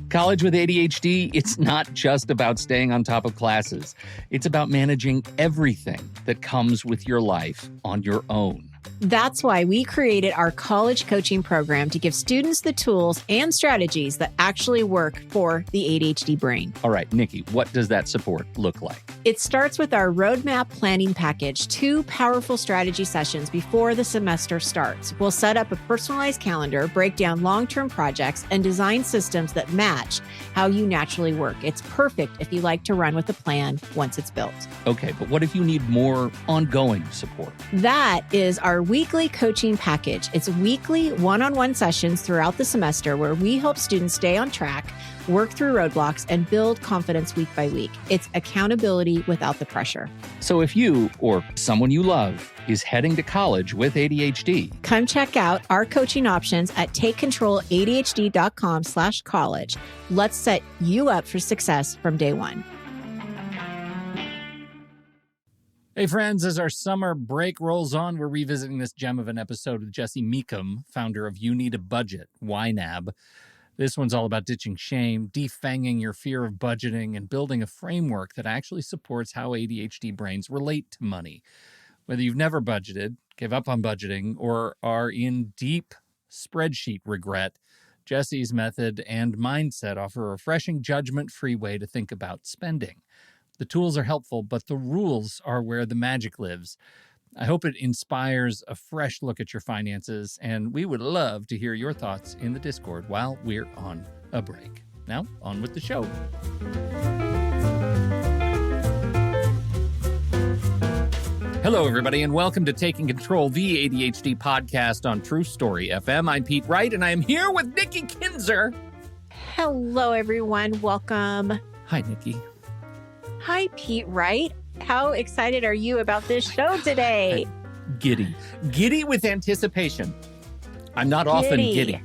College with ADHD, it's not just about staying on top of classes. It's about managing everything that comes with your life on your own. That's why we created our college coaching program to give students the tools and strategies that actually work for the ADHD brain. All right, Nikki, what does that support look like? It starts with our roadmap planning package, 2 powerful strategy sessions before the semester starts. We'll set up a personalized calendar, break down long-term projects, and design systems that match how you naturally work. It's perfect if you like to run with a plan once it's built. Okay, but what if you need more ongoing support? That is our weekly coaching package. It's weekly one-on-one sessions throughout the semester where we help students stay on track, work through roadblocks, and build confidence week by week. It's accountability without the pressure. So if you or someone you love is heading to college with ADHD, come check out our coaching options at takecontroladhd.com/college. Let's set you up for success from day one. Hey friends, as our summer break rolls on, we're revisiting this gem of an episode with Jesse Mecham, founder of You Need a Budget, YNAB. This one's all about ditching shame, defanging your fear of budgeting, and building a framework that actually supports how ADHD brains relate to money. Whether you've never budgeted, give up on budgeting, or are in deep spreadsheet regret, Jesse's method and mindset offer a refreshing, judgment-free way to think about spending. The tools are helpful, but the rules are where the magic lives. I hope it inspires a fresh look at your finances, and we would love to hear your thoughts in the Discord while we're on a break. Now, on with the show. Hello, everybody, and welcome to Taking Control, the ADHD podcast on True Story FM. I'm Pete Wright, and I am here with Nikki Kinzer. Hello, everyone. Welcome. Hi, Nikki. Hi, Pete Wright. How excited are you about this show today? Giddy. Giddy with anticipation. I'm not often giddy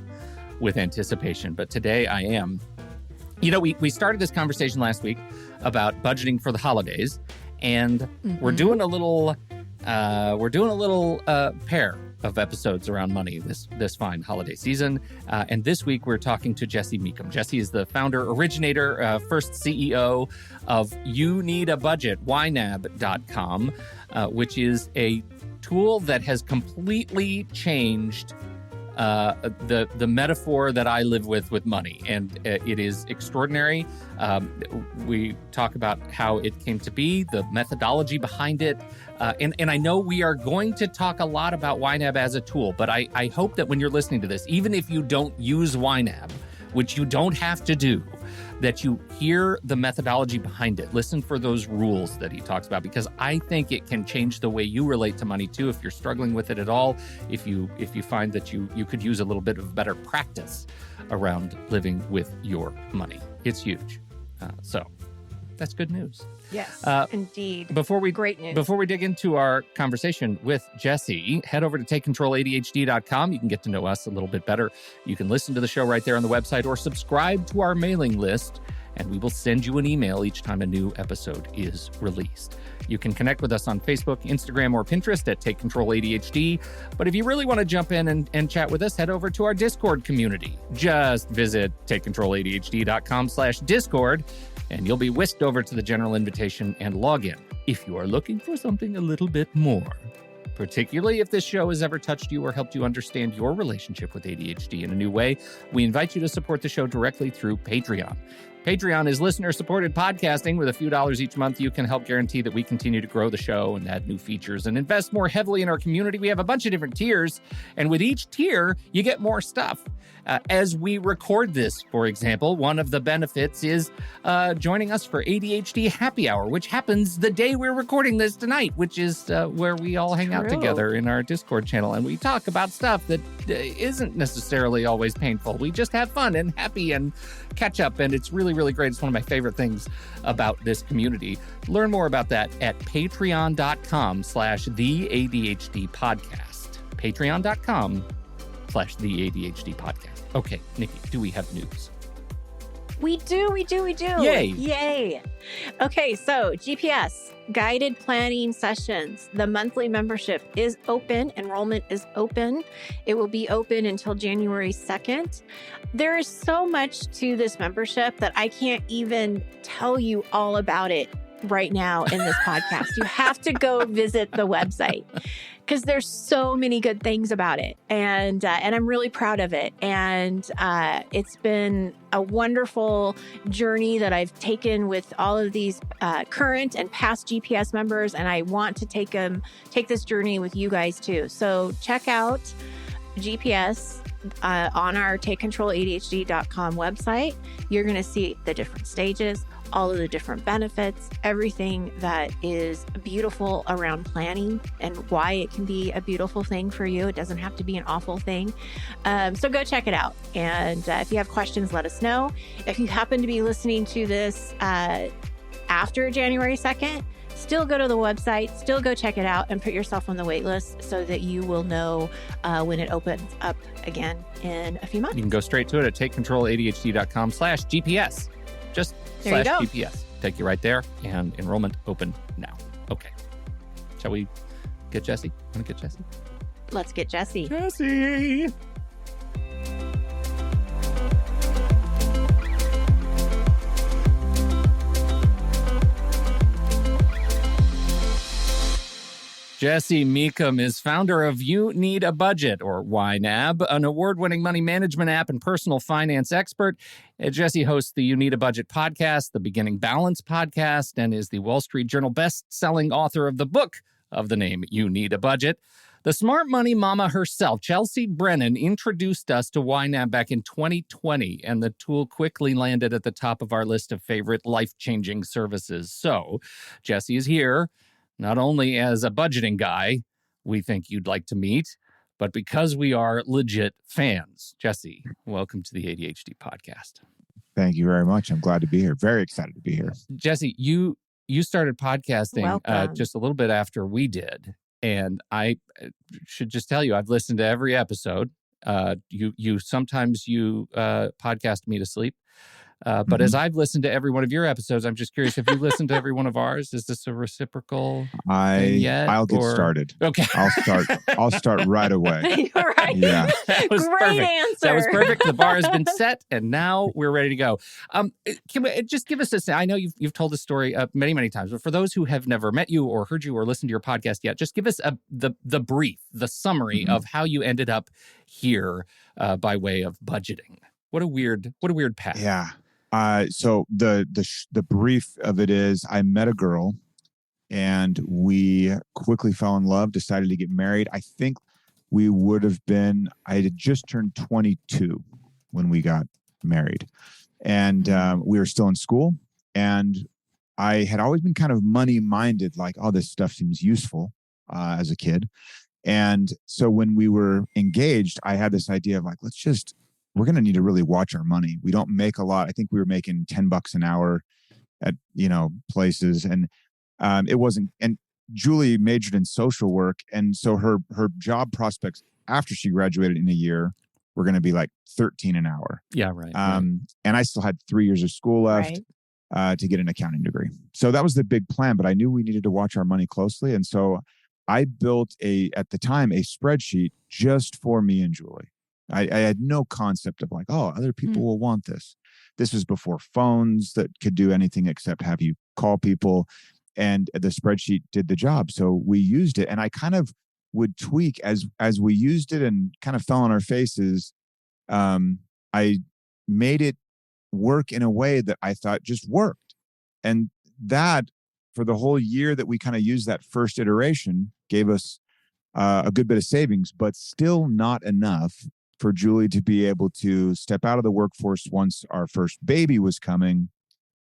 with anticipation, but today I am. You know, we started this conversation last week about budgeting for the holidays, and we're doing a little pair of episodes around money this fine holiday season. And this week, we're talking to Jesse Mecham. Jesse is the founder, originator, first CEO of You Need a Budget, YNAB.com, which is a tool that has completely changed the metaphor that I live with money. And it is extraordinary. We talk about how it came to be, the methodology behind it. And I know we are going to talk a lot about YNAB as a tool, but I hope that when you're listening to this, even if you don't use YNAB, which you don't have to do, that you hear the methodology behind it. Listen for those rules that he talks about, because I think it can change the way you relate to money too. If you're struggling with it at all, if you find that you could use a little bit of better practice around living with your money, it's huge. So that's good news. Yes, indeed. Great news. Before we dig into our conversation with Jesse, head over to takecontroladhd.com. You can get to know us a little bit better. You can listen to the show right there on the website or subscribe to our mailing list, and we will send you an email each time a new episode is released. You can connect with us on Facebook, Instagram, or Pinterest at Take Control ADHD. But if you really want to jump in and chat with us, head over to our Discord community. Just visit takecontroladhd.com/Discord, and you'll be whisked over to the general invitation and log in. If you are looking for something a little bit more, particularly if this show has ever touched you or helped you understand your relationship with ADHD in a new way, we invite you to support the show directly through Patreon. Patreon is listener-supported podcasting. With a few dollars each month, you can help guarantee that we continue to grow the show and add new features and invest more heavily in our community. We have a bunch of different tiers, and with each tier, you get more stuff. As we record this, for example, one of the benefits is joining us for ADHD Happy Hour, which happens the day we're recording this tonight, which is where we all hang out together in our Discord channel, and we talk about stuff that isn't necessarily always painful. We just have fun and happy and catch up, and it's really, really great. It's one of my favorite things about this community. Learn more about that at patreon.com/theADHDpodcast. Patreon.com/theADHDpodcast. Okay, Nikki, do we have news? We do. Yay. Okay, so GPS. guided planning sessions. The monthly membership is open. Enrollment is open. It will be open until January 2nd. There is so much to this membership that I can't even tell you all about it right now in this podcast. You have to go visit the website because there's so many good things about it. And I'm really proud of it. And it's been a wonderful journey that I've taken with all of these current and past GPS members. And I want to take this journey with you guys too. So check out GPS on our TakeControlADHD.com website. You're going to see the different stages, all of the different benefits, everything that is beautiful around planning and why it can be a beautiful thing for you. It doesn't have to be an awful thing. So go check it out. And if you have questions, let us know. If you happen to be listening to this after January 2nd, still go to the website, still go check it out and put yourself on the wait list so that you will know when it opens up again in a few months. You can go straight to it at takecontroladhd.com/GPS. Just there /GPS. Take you right there, and enrollment open now. Okay. Shall we get Jesse? Want to get Jesse? Let's get Jesse. Jesse! Jesse Mecham is founder of You Need a Budget, or YNAB, an award-winning money management app and personal finance expert. Jesse hosts the You Need a Budget podcast, the Beginning Balance podcast, and is the Wall Street Journal best-selling author of the book of the name You Need a Budget. The smart money mama herself, Chelsea Brennan, introduced us to YNAB back in 2020, and the tool quickly landed at the top of our list of favorite life-changing services. So, Jesse is here, not only as a budgeting guy we think you'd like to meet, but because we are legit fans. Jesse, welcome to the ADHD podcast. Thank you very much. I'm glad to be here. Very excited to be here. Jesse, you started podcasting just a little bit after we did. And I should just tell you, I've listened to every episode. You sometimes podcast me to sleep. But as I've listened to every one of your episodes, I'm just curious, have you listened to every one of ours? Is this a reciprocal thing yet? I'll get started. Okay. I'll start right away. Right. Yeah. That was Great perfect. answer. That was perfect. The bar has been set, and now we're ready to go. Can we just give us I know you've told this story many, many times, but for those who have never met you or heard you or listened to your podcast yet, just give us the brief, the summary of how you ended up here by way of budgeting. What a weird path. Yeah. So the brief of it is I met a girl and we quickly fell in love, decided to get married. I think I had just turned 22 when we got married, and we were still in school, and I had always been kind of money minded, like, oh, this stuff seems useful as a kid. And so when we were engaged, I had this idea of like, we're going to need to really watch our money. We don't make a lot. I think we were making $10 an hour at, places. And it wasn't, and Julie majored in social work. And so her job prospects after she graduated in a year were going to be like $13 an hour. Yeah, right. And I still had 3 years of school left to get an accounting degree. So that was the big plan, but I knew we needed to watch our money closely. And so I built at the time, a spreadsheet just for me and Julie. I had no concept of like, oh, other people will want this. This was before phones that could do anything except have you call people, and the spreadsheet did the job. So we used it, and I kind of would tweak as we used it and kind of fell on our faces. I made it work in a way that I thought just worked. And that, for the whole year that we kind of used that first iteration, gave us a good bit of savings, but still not enough for Julie to be able to step out of the workforce once our first baby was coming,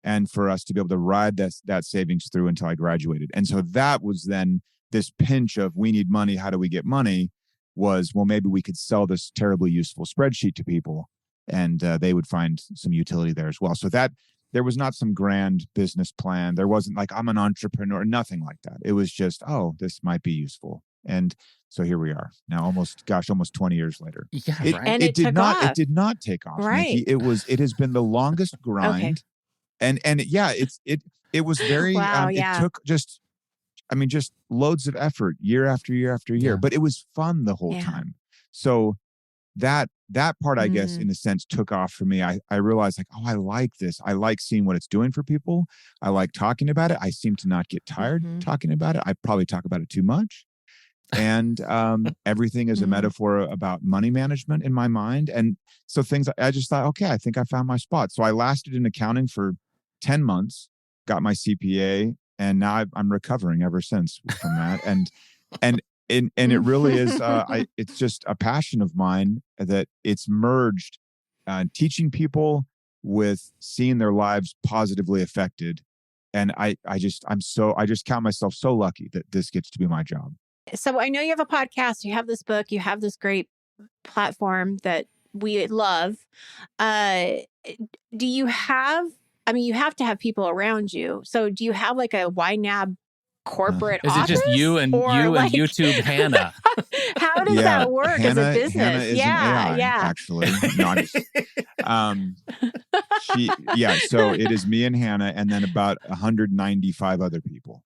and for us to be able to ride that savings through until I graduated. And so that was then this pinch of, we need money. How do we get money? Was, well, maybe we could sell this terribly useful spreadsheet to people, and they would find some utility there as well. So that there was not some grand business plan. There wasn't like, I'm an entrepreneur, nothing like that. It was just, oh, this might be useful. And so here we are now, almost 20 years later. Yeah, right. And it did not take off. Right. Nikki. It has been the longest grind. Okay. And it was very, Wow, it took just I mean, just loads of effort year after year after year, but it was fun the whole time. So that part, I guess, in a sense, took off for me. I realized like, oh, I like this. I like seeing what it's doing for people. I like talking about it. I seem to not get tired talking about it. I probably talk about it too much. And everything is a metaphor about money management in my mind. And so I just thought, okay, I think I found my spot. So I lasted in accounting for 10 months, got my CPA, and now I'm recovering ever since from that. And it really is, it's just a passion of mine that it's merged teaching people with seeing their lives positively affected. And I just count myself so lucky that this gets to be my job. So I know you have a podcast, you have this book, you have this great platform that we love. Do you have, I mean, you have to have people around you. So do you have like a YNAB corporate Is office? it just you and YouTube Hannah? How does that work as a business? Hannah is an AI, actually. So it is me and Hannah, and then about 195 other people.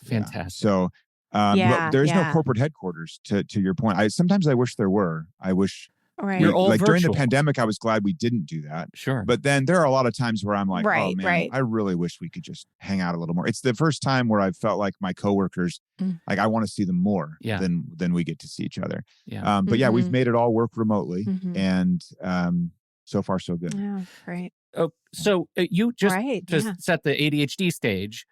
Fantastic. So but there's no corporate headquarters, to your point. Sometimes I wish there were. I wish You're all like virtual. During the pandemic, I was glad we didn't do that. Sure. But then there are a lot of times where I'm like, oh man, I really wish we could just hang out a little more. It's the first time where I felt like my coworkers, like I want to see them more than we get to see each other. Yeah. But we've made it all work remotely, and so far so good. Yeah, great. Oh, so you just to set the ADHD stage.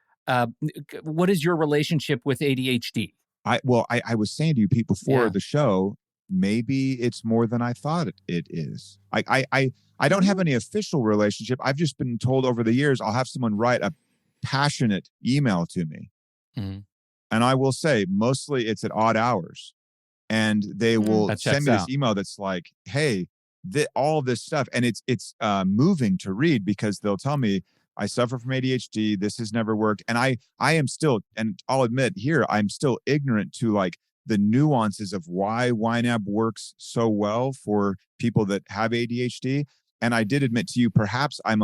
What is your relationship with ADHD? I was saying to you, Pete, before the show, maybe it's more than I thought it is. I don't have any official relationship. I've just been told over the years, I'll have someone write a passionate email to me. And I will say, mostly it's at odd hours. And they will send me this email that's like, hey, all this stuff. And it's moving to read, because they'll tell me, I suffer from ADHD. This has never worked. And I am still, and I'll admit here, I'm still ignorant to like the nuances of why YNAB works so well for people that have ADHD. And I did admit to you, perhaps I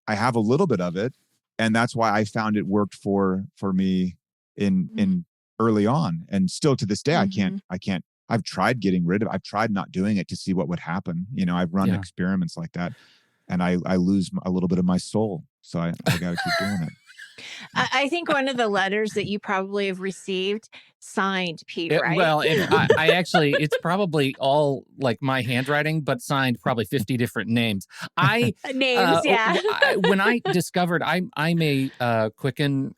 have a little bit of it. And that's why I found it worked for me in early on. And still to this day, I can't, I've tried getting rid of it. I've tried not doing it to see what would happen. You know, I've run experiments like that, and I lose a little bit of my soul. So I got to keep doing it. I think one of the letters that you probably have received signed, Pete, right? Well, I actually, it's probably all like my handwriting, but signed probably 50 different names. When I discovered I'm a Quicken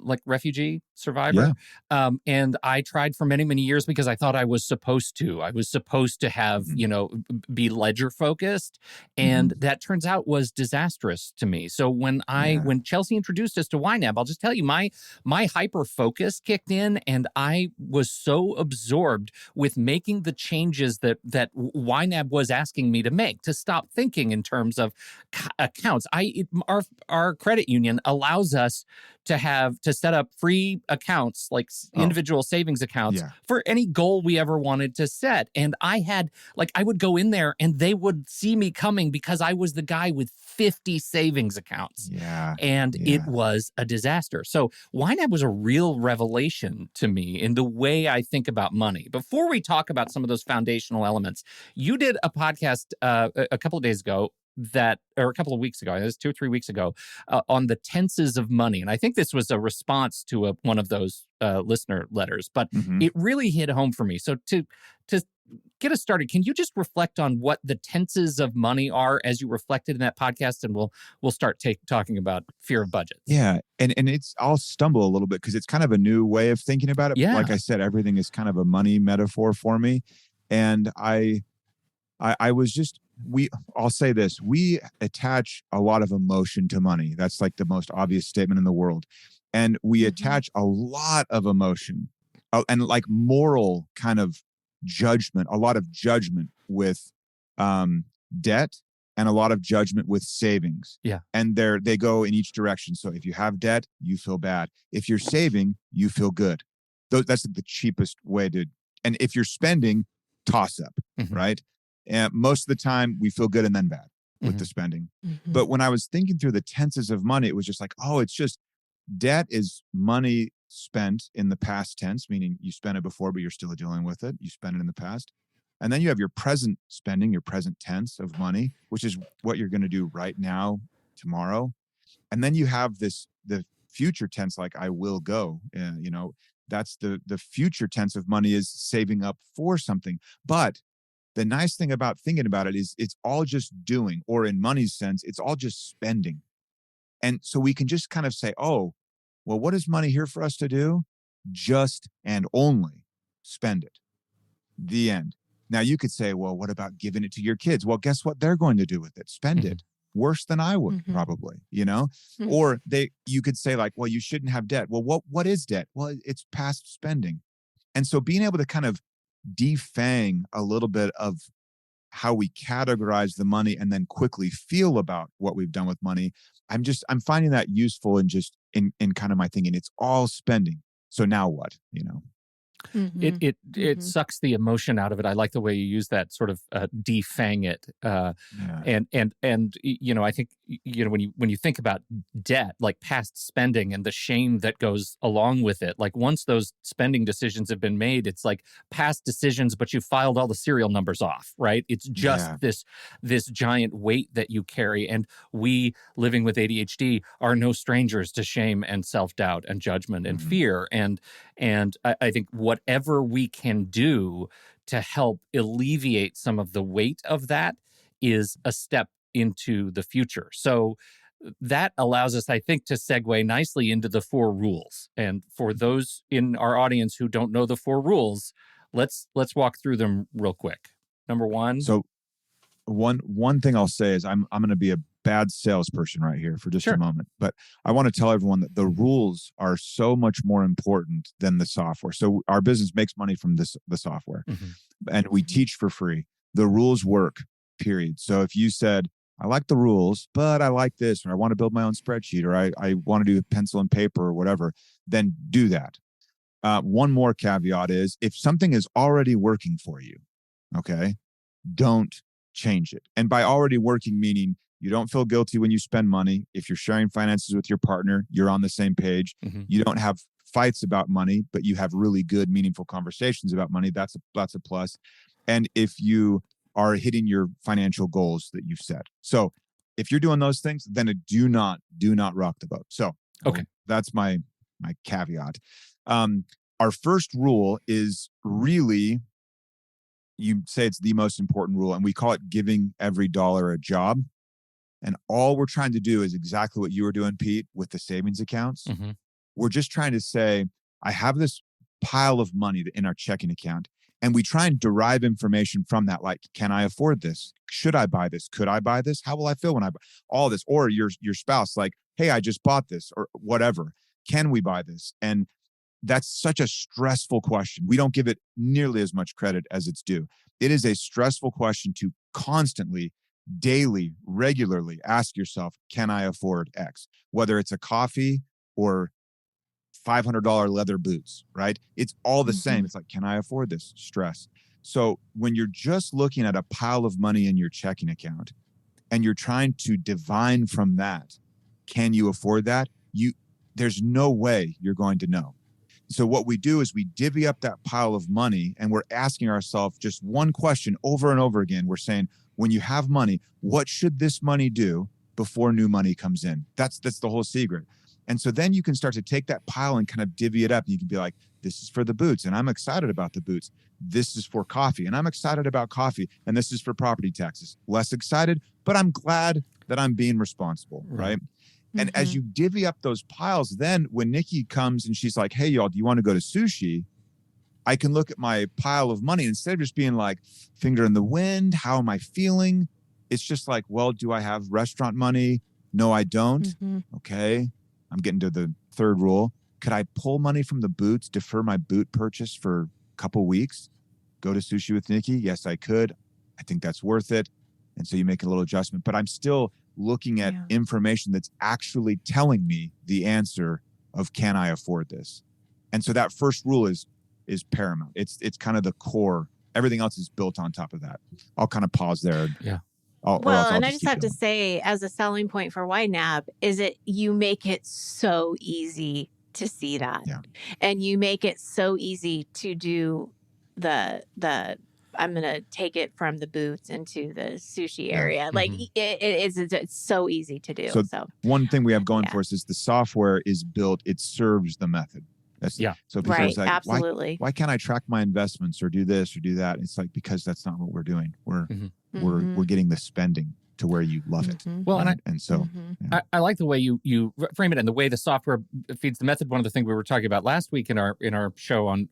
like refugee survivor. And I tried for many, many years because I thought I was supposed to. I was supposed to have, be ledger focused. And that turns out was disastrous to me. So when Chelsea introduced us to YNAB, I'll just tell you, my hyper focus kicked in, and I was so absorbed with making the changes that YNAB was asking me to make, to stop thinking in terms of accounts. Our credit union allows us to set up free accounts, like individual savings accounts for any goal we ever wanted to set. And I would go in there and they would see me coming because I was the guy with 50 savings accounts. And it was a disaster. So YNAB was a real revelation to me in the way I think about money. Before we talk about some of those foundational elements, you did a podcast a couple of days ago or a couple of weeks ago, it was 2 or 3 weeks ago, on the tenses of money. And I think this was a response to one of those listener letters, but it really hit home for me. So to get us started, can you just reflect on what the tenses of money are as you reflected in that podcast? And we'll start talking about fear of budgets. Yeah. And I'll stumble a little bit because it's kind of a new way of thinking about it. Yeah. Like I said, everything is kind of a money metaphor for me. And I was just, I'll say this, we attach a lot of emotion to money. That's like the most obvious statement in the world. And we attach a lot of emotion and like moral kind of judgment, a lot of judgment with debt and a lot of judgment with savings. Yeah. And they go in each direction. So if you have debt, you feel bad. If you're saving, you feel good. That's the cheapest way to, and if you're spending, toss up, right? And most of the time we feel good and then bad with the spending. But when I was thinking through the tenses of money, it was just like, oh, it's just debt is money spent in the past tense, meaning you spent it before, but you're still dealing with it. You spent it in the past. And then you have your present spending, your present tense of money, which is what you're going to do right now, tomorrow. And then you have the future tense, like I will go. That's the future tense of money is saving up for something. But the nice thing about thinking about it is it's all just doing, or in money's sense, it's all just spending. And so we can just kind of say, oh, well, what is money here for us to do? Just and only spend it. The end. Now you could say, well, what about giving it to your kids? Well, guess what they're going to do with it? Spend it. Worse than I would, probably, Or you could say like, well, you shouldn't have debt. Well, what is debt? Well, it's past spending. And so being able to kind of defang a little bit of how we categorize the money and then quickly feel about what we've done with money. I'm finding that useful and just in kind of my thinking, it's all spending. So now what, It sucks the emotion out of it. I like the way you use that sort of defang it. And I think when you think about debt, like past spending and the shame that goes along with it, like once those spending decisions have been made, it's like past decisions, but you filed all the serial numbers off, right? It's just this giant weight that you carry. And we living with ADHD are no strangers to shame and self-doubt and judgment and fear. And I think whatever we can do to help alleviate some of the weight of that is a step into the future. So that allows us, I think, to segue nicely into the 4 rules. And for those in our audience who don't know the 4 rules, let's walk through them real quick. Number 1. So one thing I'll say is I'm going to be a bad salesperson right here for just a moment, but I want to tell everyone that the rules are so much more important than the software. So our business makes money from the software, and we teach for free. The rules work, period. So if you said, I like the rules, but I like this, or I want to build my own spreadsheet, or I want to do pencil and paper or whatever, then do that. One more caveat is if something is already working for you, okay, don't change it. And by already working, meaning you don't feel guilty when you spend money. If you're sharing finances with your partner, you're on the same page. You don't have fights about money, but you have really good, meaningful conversations about money. That's a plus. And if you are hitting your financial goals that you've set. So if you're doing those things, then do not rock the boat. So that's my caveat. Our first rule is really, you say it's the most important rule, and we call it giving every dollar a job. And all we're trying to do is exactly what you were doing, Pete, with the savings accounts. We're just trying to say, I have this pile of money in our checking account, and we try and derive information from that. Like, can I afford this? Should I buy this? Could I buy this? How will I feel when I buy all this? Or your spouse, like, hey, I just bought this, or whatever. Can we buy this? And that's such a stressful question. We don't give it nearly as much credit as it's due. It is a stressful question to constantly, daily, regularly ask yourself, can I afford X? Whether it's a coffee or $500 leather boots, right? It's all the same. It's like, can I afford this? Stress. So when you're just looking at a pile of money in your checking account and you're trying to divine from that, can you afford that? There's no way you're going to know. So what we do is we divvy up that pile of money, and we're asking ourselves just one question over and over again. We're saying, when you have money, what should this money do before new money comes in? That's the whole secret. And so then you can start to take that pile and kind of divvy it up. And you can be like, this is for the boots, and I'm excited about the boots. This is for coffee, and I'm excited about coffee. And this is for property taxes. Less excited, but I'm glad that I'm being responsible, right? And as you divvy up those piles, then when Nikki comes and she's like, hey, y'all, do you want to go to sushi? I can look at my pile of money, instead of just being like, finger in the wind, how am I feeling? It's just like, well, do I have restaurant money? No, I don't. Okay. I'm getting to the 3rd rule. Could I pull money from the boots, defer my boot purchase for a couple weeks, go to sushi with Nikki? Yes, I could. I think that's worth it. And so you make a little adjustment, but I'm still looking at information that's actually telling me the answer of, can I afford this? And so that first rule is paramount. It's kind of the core. Everything else is built on top of that. I'll kind of pause there. And I just have to say, as a selling point for YNAB, is it you make it so easy to see that. Yeah. And you make it so easy to do the I'm going to take it from the boots into the sushi area. Like it's so easy to do. So one thing we have going for us is the software is built, it serves the method. So people are like, absolutely. Why can't I track my investments or do this or do that? It's like, because that's not what we're doing. We're getting the spending to where you love it. Well, and so I like the way you frame it and the way the software feeds the method. One of the things we were talking about last week in our show on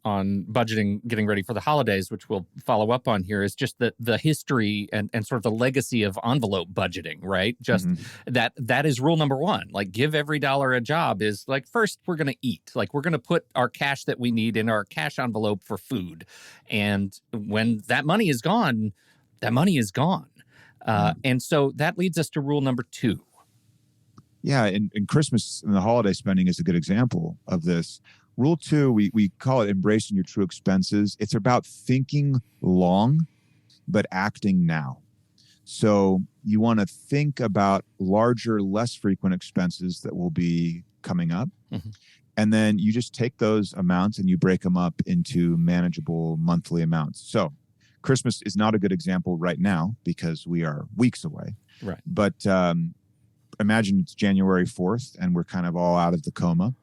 budgeting, getting ready for the holidays, which we'll follow up on here, is just the history and sort of the legacy of envelope budgeting, right? Just that is rule number one. Like, give every dollar a job is like, first we're going to eat. Like, we're going to put our cash that we need in our cash envelope for food. And when that money is gone, that money is gone. And so that leads us to rule number 2. Yeah, and Christmas and the holiday spending is a good example of this. Rule 2, we call it embracing your true expenses. It's about thinking long, but acting now. So you want to think about larger, less frequent expenses that will be coming up. And then you just take those amounts and you break them up into manageable monthly amounts. So Christmas is not a good example right now because we are weeks away. Right. But imagine it's January 4th and we're kind of all out of the coma.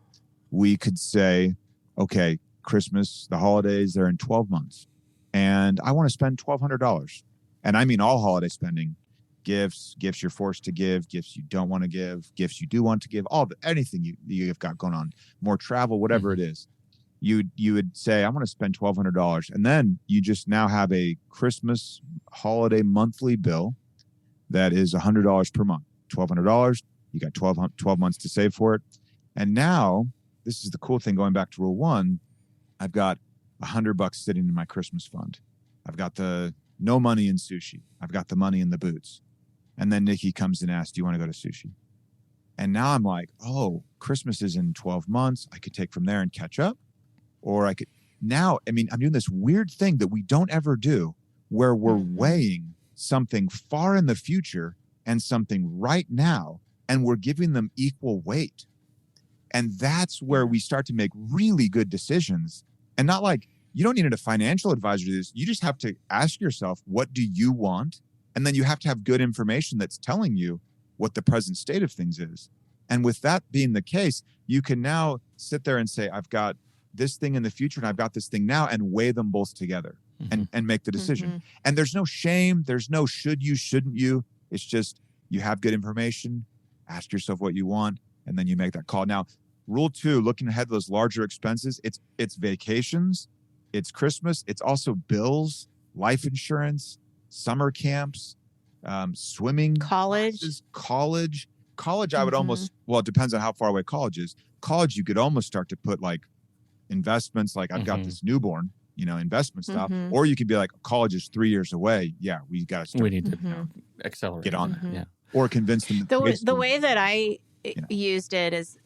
We could say, okay, Christmas, the holidays, they're in 12 months. And I want to spend $1,200. And I mean all holiday spending. Gifts you're forced to give, gifts you don't want to give, gifts you do want to give, anything you've got going on, more travel, whatever it is. You would say, I want to spend $1,200. And then you just now have a Christmas holiday monthly bill that is $100 per month, $1,200. You got 12 months to save for it. And now, this is the cool thing, going back to rule 1, I've got $100 sitting in my Christmas fund. I've got the no money in sushi. I've got the money in the boots. And then Nikki comes and asks, do you want to go to sushi? And now I'm like, oh, Christmas is in 12 months. I could take from there and catch up. Or I could now, I'm doing this weird thing that we don't ever do where we're weighing something far in the future and something right now, and we're giving them equal weight. And that's where we start to make really good decisions. And not like, you don't need a financial advisor to do this. You just have to ask yourself, what do you want? And then you have to have good information that's telling you what the present state of things is. And with that being the case, you can now sit there and say, I've got this thing in the future and I've got this thing now, and weigh them both together and make the decision. And there's no shame. There's no should you, shouldn't you. It's just, you have good information, ask yourself what you want, and then you make that call. Now, rule 2, looking ahead to those larger expenses, it's vacations, it's Christmas, it's also bills, life insurance, summer camps, swimming, college. I would almost, well, it depends on how far away college is. College, you could almost start to put like investments, like I've got this newborn, investment stuff, or you could be like, college is 3 years away. Yeah, we got to start. We need to accelerate. Get on that. Yeah. Or convince them. The way that I used it is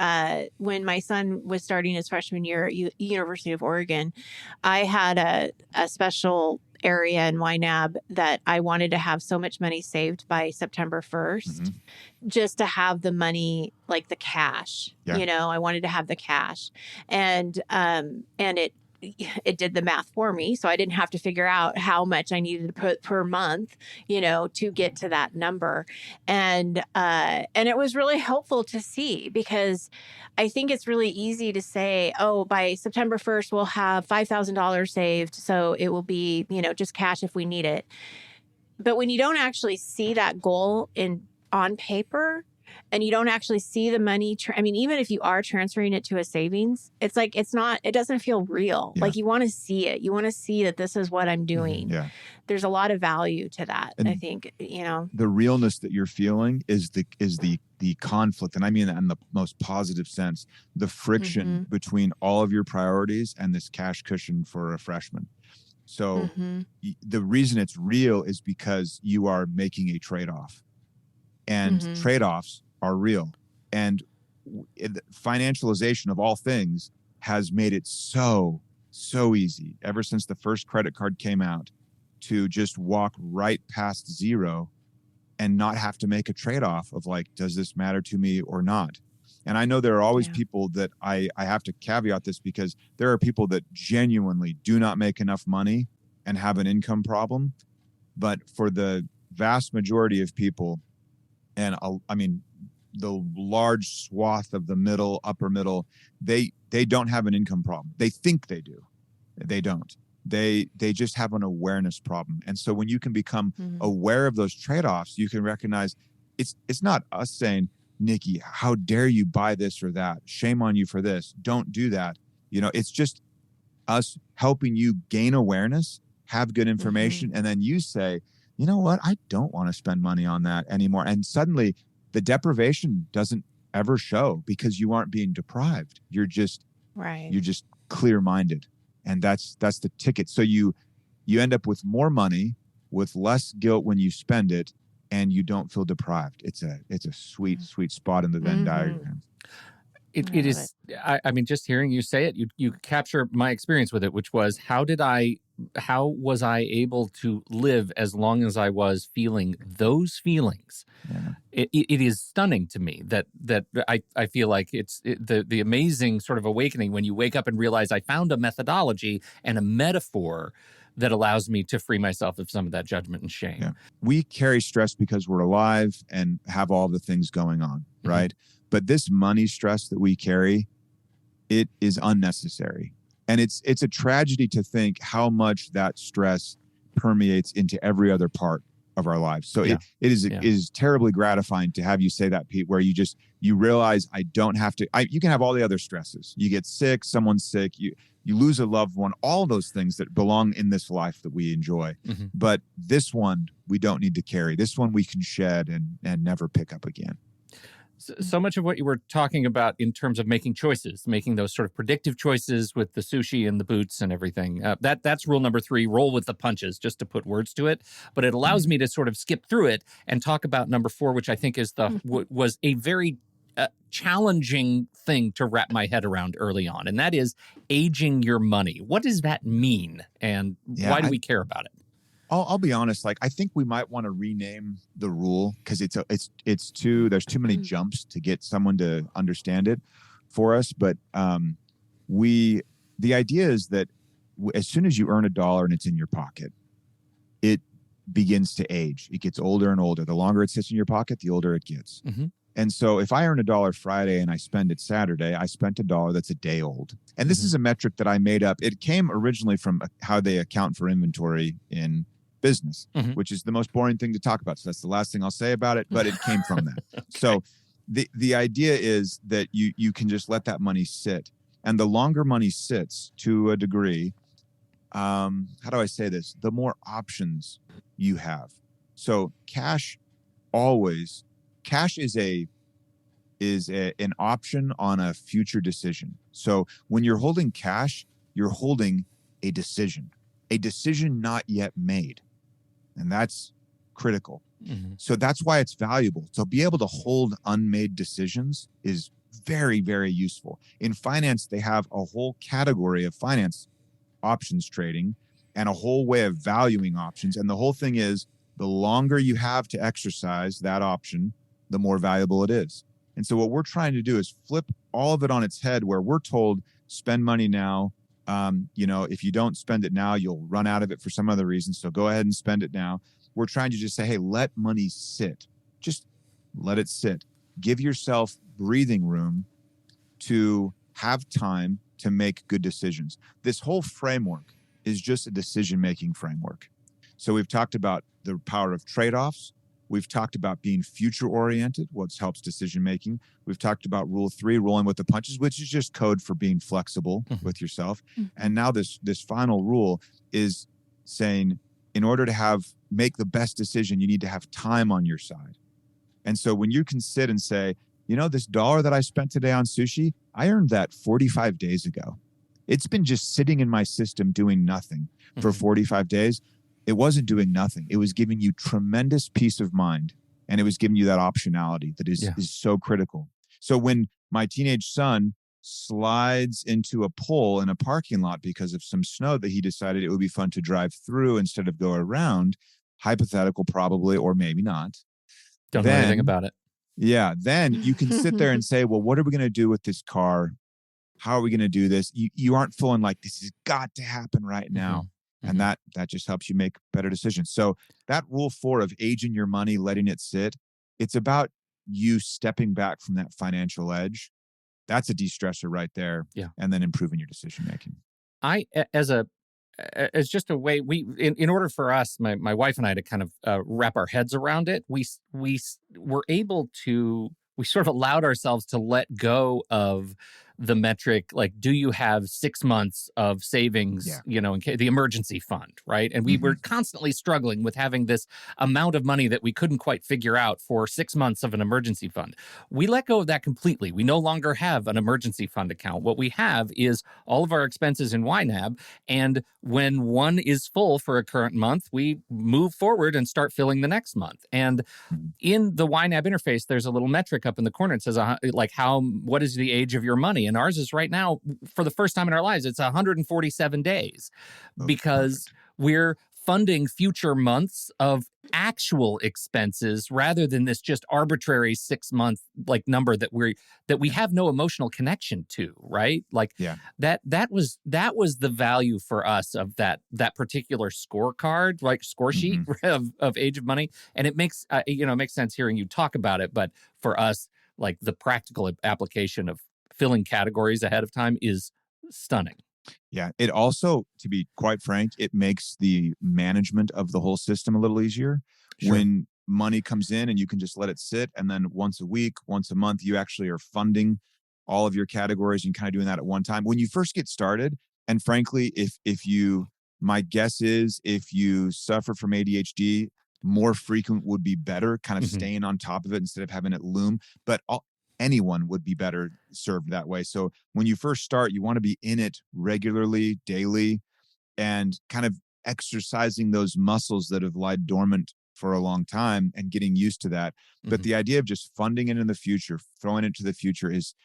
when my son was starting his freshman year at University of Oregon, I had a special area in YNAB that I wanted to have so much money saved by September 1st, just to have the money, like the cash, I wanted to have the cash, and it did the math for me. So I didn't have to figure out how much I needed to put per month, to get to that number. And it was really helpful to see, because I think it's really easy to say, oh, by September 1st, we'll have $5,000 saved. So it will be, just cash if we need it. But when you don't actually see that goal on paper, and you don't actually see the money, even if you are transferring it to a savings, it's like, it doesn't feel real. Like, you want to see it. You want to see that this is what I'm doing. Yeah. There's a lot of value to that. And I think, the realness that you're feeling is the conflict. And I mean that in the most positive sense, the friction between all of your priorities and this cash cushion for a freshman. So the reason it's real is because you are making a trade-off. And trade-offs are real. And financialization of all things has made it so easy, ever since the first credit card came out, to just walk right past zero and not have to make a trade-off of like, does this matter to me or not? And I know there are always Yeah. people that I have to caveat this, because there are people that genuinely do not make enough money and have an income problem. But for the vast majority of people, and I mean, the large swath of the middle, upper middle, they don't have an income problem. They think they do. They don't. They just have an awareness problem. And so when you can become aware of those trade-offs, you can recognize it's not us saying, Nikki, how dare you buy this or that? Shame on you for this. Don't do that. You know, it's just us helping you gain awareness, have good information, and then you say, you know what? I don't want to spend money on that anymore. And suddenly the deprivation doesn't ever show, because you aren't being deprived. You're just clear-minded. And that's the ticket. So you end up with more money, with less guilt when you spend it, and you don't feel deprived. It's a sweet spot in the Venn diagram. It is. I mean, just hearing you say it, you capture my experience with it, which was how was I able to live as long as I was feeling those feelings? Yeah. It is stunning to me that I feel like it's the amazing sort of awakening when you wake up and realize I found a methodology and a metaphor that allows me to free myself of some of that judgment and shame. Yeah. We carry stress because we're alive and have all the things going on, right? But this money stress that we carry, it is unnecessary. And it's a tragedy to think how much that stress permeates into every other part of our lives. So it is terribly gratifying to have you say that, Pete, where you realize I don't have to, you can have all the other stresses. You get sick, someone's sick, you lose a loved one, all those things that belong in this life that we enjoy. But this one, we don't need to carry. This one we can shed and never pick up again. So much of what you were talking about in terms of making choices, making those sort of predictive choices with the sushi and the boots and everything, that's rule number 3, roll with the punches, just to put words to it. But it allows me to sort of skip through it and talk about number 4, which I think is was a very challenging thing to wrap my head around early on. And that is aging your money. What does that mean? And why do we care about it? I'll be honest. Like, I think we might want to rename the rule, because there's too many jumps to get someone to understand it for us. But the idea is that as soon as you earn $1 and it's in your pocket, it begins to age. It gets older and older. The longer it sits in your pocket, the older it gets. And so if I earn $1 Friday and I spend it Saturday, I spent $1 that's a day old. And this is a metric that I made up. It came originally from how they account for inventory in business, which is the most boring thing to talk about. So that's the last thing I'll say about it, but it came from that. Okay. So the idea is that you can just let that money sit. And the longer money sits, to a degree, how do I say this? The more options you have. So cash is an option on a future decision. So when you're holding cash, you're holding a decision not yet made. And that's critical. So that's why it's valuable. So be able to hold unmade decisions is very, very useful. In finance, they have a whole category of finance options trading and a whole way of valuing options. And the whole thing is, the longer you have to exercise that option, the more valuable it is. And so what we're trying to do is flip all of it on its head, where we're told, spend money now. If you don't spend it now, you'll run out of it for some other reason. So go ahead and spend it now. We're trying to just say, hey, let money sit. Just let it sit. Give yourself breathing room to have time to make good decisions. This whole framework is just a decision-making framework. So we've talked about the power of trade-offs. We've talked about being future-oriented, what helps decision-making. We've talked about rule 3, rolling with the punches, which is just code for being flexible with yourself. And now this final rule is saying, in order to make the best decision, you need to have time on your side. And so when you can sit and say, this $1 that I spent today on sushi, I earned that 45 days ago. It's been just sitting in my system doing nothing for 45 days. It wasn't doing nothing. It was giving you tremendous peace of mind. And it was giving you that optionality that is so critical. So when my teenage son slides into a pole in a parking lot because of some snow that he decided it would be fun to drive through instead of go around, hypothetical probably, or maybe not. Don't know anything about it. Yeah. Then you can sit there and say, well, what are we going to do with this car? How are we going to do this? You aren't feeling like this has got to happen right now. And that just helps you make better decisions. So that rule 4 of aging your money, letting it sit, it's about you stepping back from that financial edge. That's a de-stressor right there. Yeah. And then improving your decision making. As just a way, in order for us, my wife and I, to kind of wrap our heads around it, we were able to, we sort of allowed ourselves to let go of the metric, like, do you have 6 months of savings, in the emergency fund, right? And we were constantly struggling with having this amount of money that we couldn't quite figure out for 6 months of an emergency fund. We let go of that completely. We no longer have an emergency fund account. What we have is all of our expenses in YNAB, and when one is full for a current month, we move forward and start filling the next month. And in the YNAB interface, there's a little metric up in the corner. It says, what is the age of your money? And ours is right now, for the first time in our lives, it's 147 days because we're funding future months of actual expenses rather than this just arbitrary 6-month number that we have no emotional connection to, right? That was the value for us of that particular scorecard, score sheet of age of money. And it makes it makes sense hearing you talk about it, but for us, the practical application of filling categories ahead of time is stunning. Yeah. It also, to be quite frank, it makes the management of the whole system a little easier. Sure. When money comes in and you can just let it sit, and then once a week, once a month, you actually are funding all of your categories and kind of doing that at one time. When you first get started, and frankly, my guess is if you suffer from ADHD, more frequent would be better, kind of staying on top of it instead of having it loom. But anyone would be better served that way. So when you first start, you want to be in it regularly, daily, and kind of exercising those muscles that have lied dormant for a long time and getting used to that. But the idea of just funding it in the future, throwing it to the future, it's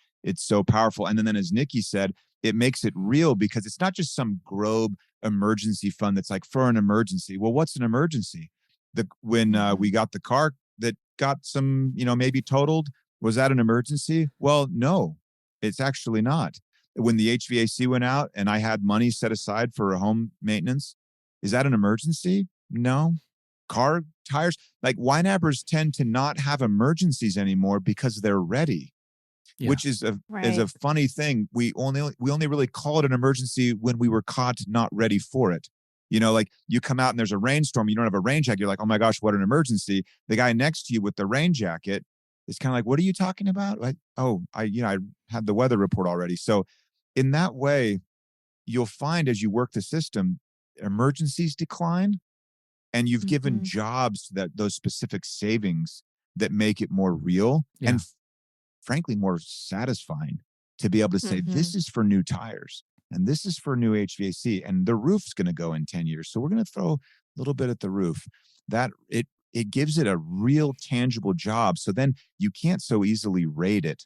so powerful. And then as Nikki said, it makes it real because it's not just some Grobe emergency fund that's like for an emergency. Well, what's an emergency? When we got the car that got some, maybe totaled, was that an emergency? Well, no, it's actually not. When the HVAC went out and I had money set aside for a home maintenance, is that an emergency? No. Car tires, YNABers tend to not have emergencies anymore because they're ready, which is a funny thing. We only really call it an emergency when we were caught not ready for it. You come out and there's a rainstorm, you don't have a rain jacket. You're like, oh my gosh, what an emergency. The guy next to you with the rain jacket is kind of like, what are you talking about? I had the weather report already. So in that way, you'll find as you work the system, emergencies decline, and you've given jobs to those specific savings that make it more real and frankly, more satisfying to be able to say, this is for new tires and this is for new HVAC and the roof's going to go in 10 years. So we're going to throw a little bit at the roof. That it gives it a real tangible job. So then you can't so easily rate it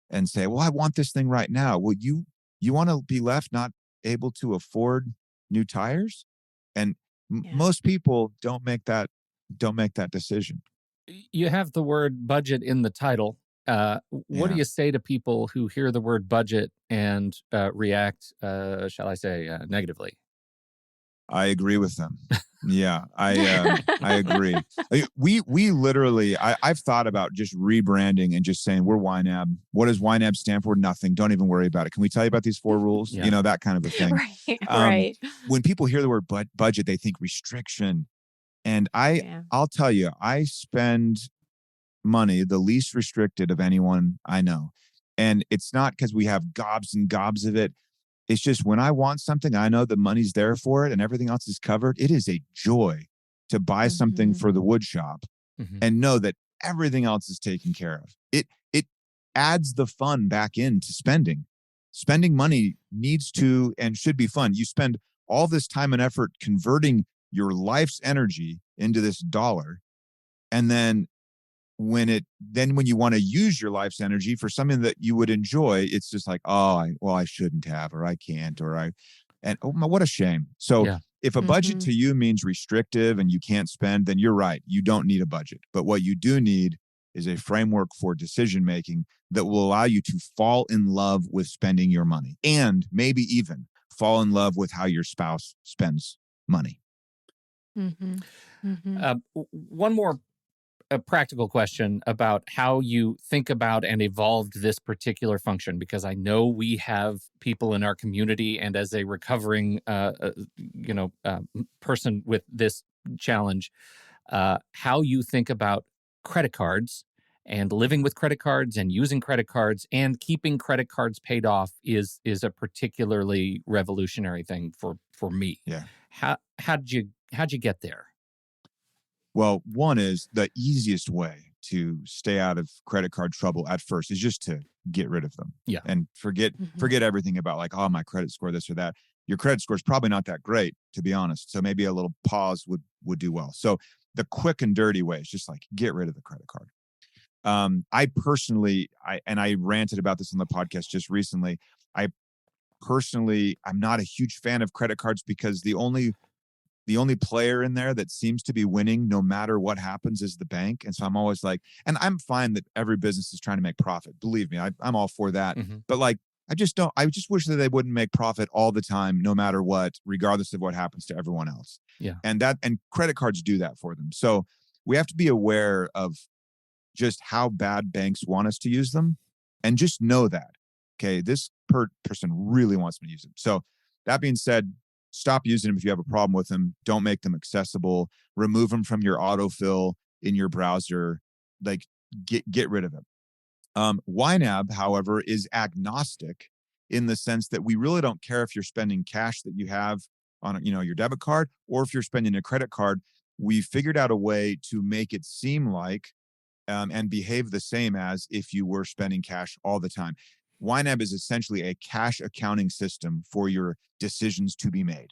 and say, well, I want this thing right now. Well, you want to be left not able to afford new tires? And most people don't make that decision. You have the word budget in the title. What do you say to people who hear the word budget and react, shall I say, negatively? I agree with them. Yeah, I agree. We literally, I've thought about just rebranding and just saying we're YNAB. What does YNAB stand for? Nothing. Don't even worry about it. Can we tell you about these 4 rules? Yeah. That kind of a thing. Right. When people hear the word budget, they think restriction. And I'll tell you, I spend money the least restricted of anyone I know. And it's not because we have gobs and gobs of it. It's just when I want something, I know the money's there for it and everything else is covered. It is a joy to buy something for the wood shop and know that everything else is taken care of. It adds the fun back into spending. Spending money needs to and should be fun. You spend all this time and effort converting your life's energy into this dollar. And then when you want to use your life's energy for something that you would enjoy, it's just like, I shouldn't have, or I can't, what a shame. So if a budget to you means restrictive and you can't spend, then you're right. You don't need a budget. But what you do need is a framework for decision making that will allow you to fall in love with spending your money, and maybe even fall in love with how your spouse spends money. Mm-hmm. Mm-hmm. One more practical question about how you think about and evolved this particular function, because I know we have people in our community, and as a recovering, person with this challenge, how you think about credit cards and living with credit cards and using credit cards and keeping credit cards paid off is a particularly revolutionary thing for me. Yeah. How'd you get there? Well, one is the easiest way to stay out of credit card trouble at first is just to get rid of them. Yeah. And forget everything about like, oh, my credit score, this or that. Your credit score is probably not that great, to be honest. So maybe a little pause would do well. So the quick and dirty way is just like, get rid of the credit card. I personally, I ranted about this on the podcast just recently. I'm not a huge fan of credit cards because the only player in there that seems to be winning no matter what happens is the bank. And so I'm always like, and I'm fine that every business is trying to make profit. Believe me, I'm all for that. Mm-hmm. But like, I just wish that they wouldn't make profit all the time, no matter what, regardless of what happens to everyone else. Yeah. And credit cards do that for them. So we have to be aware of just how bad banks want us to use them, and just know that, okay, this person really wants me to use them. So that being said, stop using them if you have a problem with them. Don't make them accessible. Remove them from your autofill in your browser. Like, get rid of them. YNAB, however, is agnostic in the sense that we really don't care if you're spending cash that you have on, your debit card, or if you're spending a credit card. We figured out a way to make it seem like and behave the same as if you were spending cash all the time. YNAB is essentially a cash accounting system for your decisions to be made.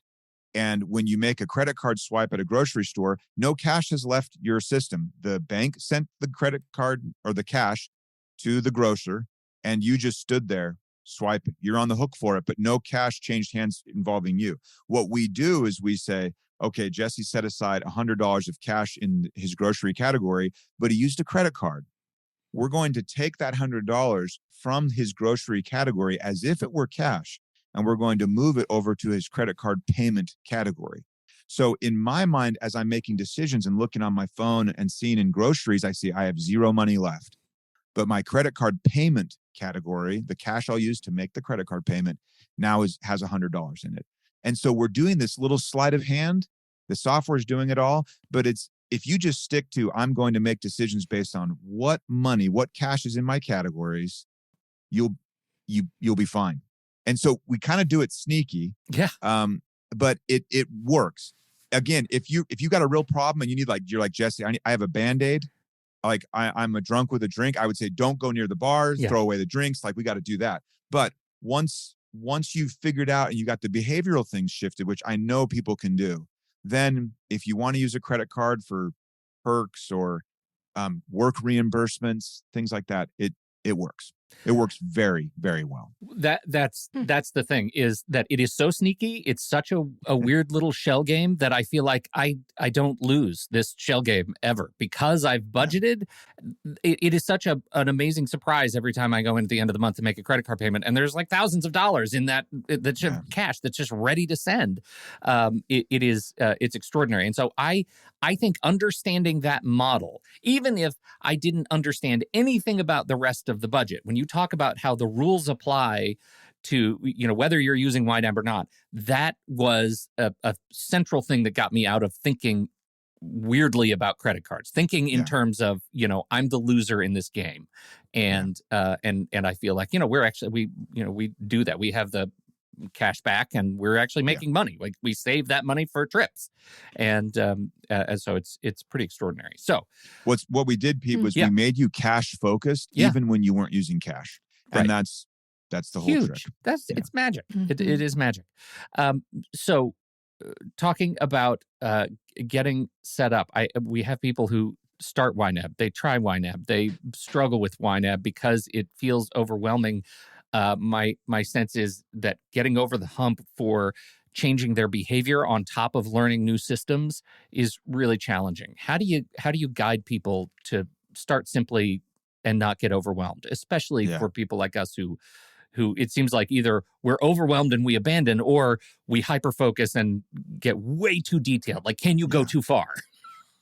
And when you make a credit card swipe at a grocery store, no cash has left your system. The bank sent the credit card or the cash to the grocer, and you just stood there swiping. You're on the hook for it, but no cash changed hands involving you. What we do is we say, okay, Jesse set aside $100 of cash in his grocery category, but he used a credit card. We're going to take that $100 from his grocery category as if it were cash, and we're going to move it over to his credit card payment category. So in my mind, as I'm making decisions and looking on my phone and seeing in groceries, I see I have zero money left. But my credit card payment category, the cash I'll use to make the credit card payment, now has $100 in it. And so we're doing this little sleight of hand. The software is doing it all, but if you just stick to, I'm going to make decisions based on what cash is in my categories, you'll be fine. And so we kind of do it sneaky. Yeah. But it works. Again, if you got a real problem and you need, like, you're like, Jesse, I have a Band-Aid. Like, I'm a drunk with a drink. I would say, don't go near the bars, throw away the drinks. Like, we got to do that. But once you've figured out and you got the behavioral things shifted, which I know people can do, then if you want to use a credit card for perks or work reimbursements, things like that, it works. It works very, very well. That's the thing, is that it is so sneaky. It's such a weird little shell game that I feel like I don't lose this shell game ever because I've budgeted. It is such an amazing surprise every time I go in at the end of the month to make a credit card payment, and there's like thousands of dollars in that cash that's just ready to send. It's extraordinary, and so I think understanding that model, even if I didn't understand anything about the rest of the budget, when you talk about how the rules apply to, whether you're using YNAB or not, that was a central thing that got me out of thinking weirdly about credit cards, thinking in terms of, I'm the loser in this game. And I feel like, we're actually, we do that. We have the cash back and we're actually making money. Like, we save that money for trips. And so it's pretty extraordinary. So what we did, Pete, was we made you cash focused even when you weren't using cash. And that's the whole huge trick. It's magic. Mm-hmm. It is magic. So talking about getting set up, we have people who start YNAB, they try YNAB, they struggle with YNAB because it feels overwhelming. My sense is that getting over the hump for changing their behavior on top of learning new systems is really challenging. How do you guide people to start simply and not get overwhelmed, especially for people like us who it seems like either we're overwhelmed and we abandon, or we hyper-focus and get way too detailed. Like, can you go too far?